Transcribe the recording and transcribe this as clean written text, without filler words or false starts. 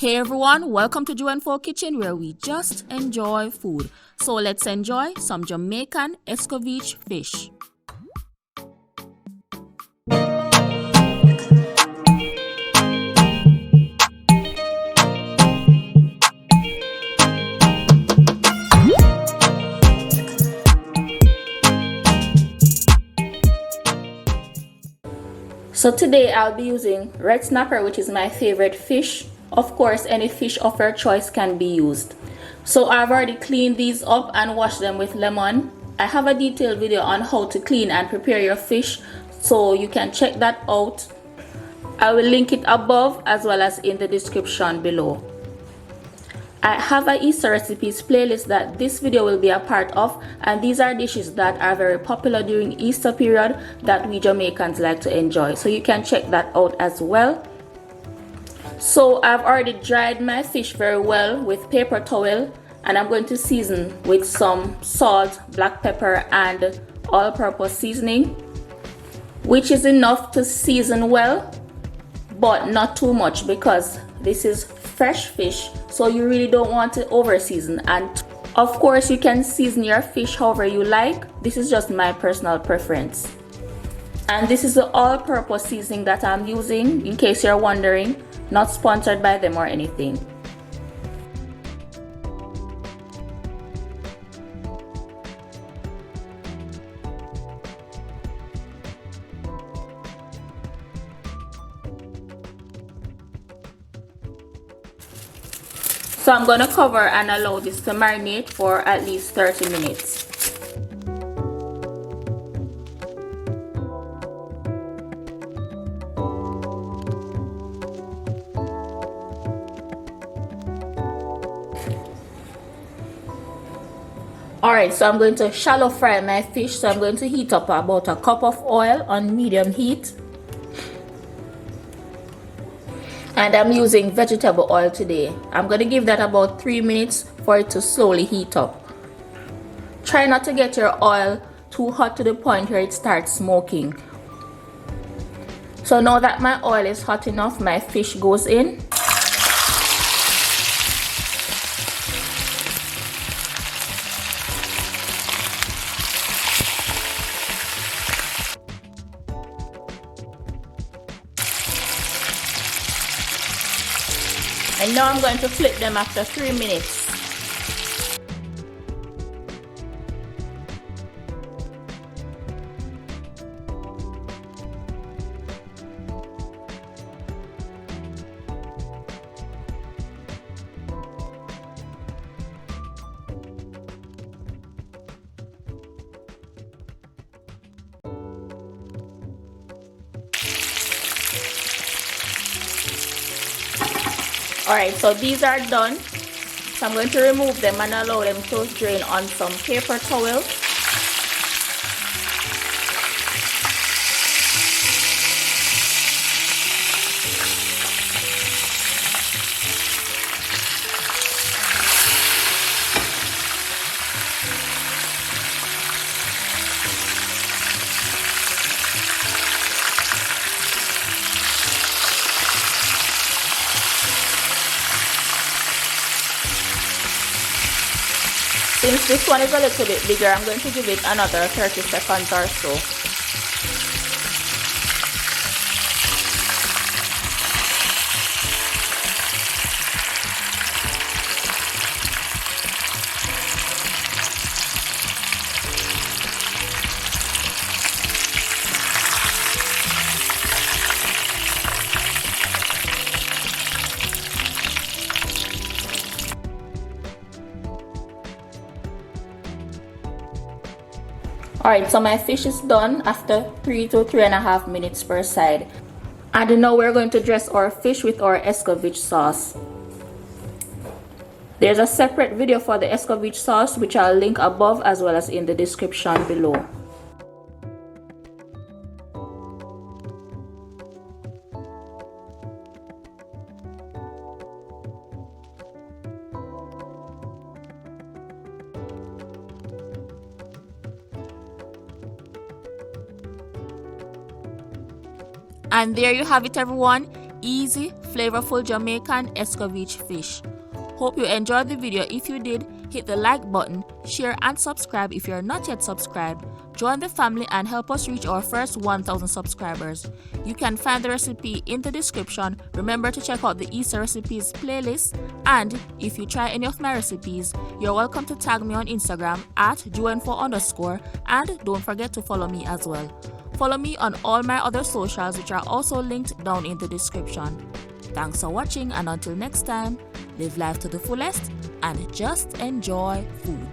Hey everyone, welcome to JUENFO Kitchen where we just enjoy food. So let's enjoy some Jamaican Escovitch fish. So today I'll be using red snapper, which is my favorite fish. Of course, any fish of your choice can be used. So I've already cleaned these up and washed them with lemon. I have a detailed video on how to clean and prepare your fish, so you can check that out. I will link it above as well as in the description below. I have a Easter recipes playlist that this video will be a part of, and these are dishes that are very popular during Easter period that we Jamaicans like to enjoy, so you can check that out as well. So I've already dried my fish very well with paper towel, and I'm going to season with some salt, black pepper and all-purpose seasoning, which is enough to season well but not too much because this is fresh fish, so you really don't want to over season. And of course you can season your fish however you like. This is just my personal preference, and this is the all-purpose seasoning that I'm using, in case you're wondering. Not sponsored by them or anything. So I'm going to cover and allow this to marinate for at least 30 minutes. Alright, so I'm going to shallow fry my fish. So I'm going to heat up about a cup of oil on medium heat. And I'm using vegetable oil today. I'm going to give that about 3 minutes for it to slowly heat up. Try not to get your oil too hot to the point where it starts smoking. So now that my oil is hot enough, my fish goes in. And now I'm going to flip them after 3 minutes. Alright, so these are done. So I'm going to remove them and allow them to drain on some paper towel. Since this one is a little bit bigger, I'm going to give it another 30 seconds or so. Alright, so my fish is done after 3 to 3.5 minutes per side. And now we're going to dress our fish with our Escovitch sauce. There's a separate video for the Escovitch sauce, which I'll link above as well as in the description below. And there you have it, everyone. easy, flavorful Jamaican Escovitch fish. Hope you enjoyed the video. If you did, hit the like button, share and subscribe if you are not yet subscribed. Join the family and help us reach our first 1,000 subscribers. You can find the recipe in the description. Remember to check out the Easter recipes playlist, and if you try any of my recipes, you're welcome to tag me on Instagram at JUENFO_, and don't forget to follow me as well. Follow me on all my other socials, which are also linked down in the description. Thanks for watching, and until next time, live life to the fullest and just enjoy food.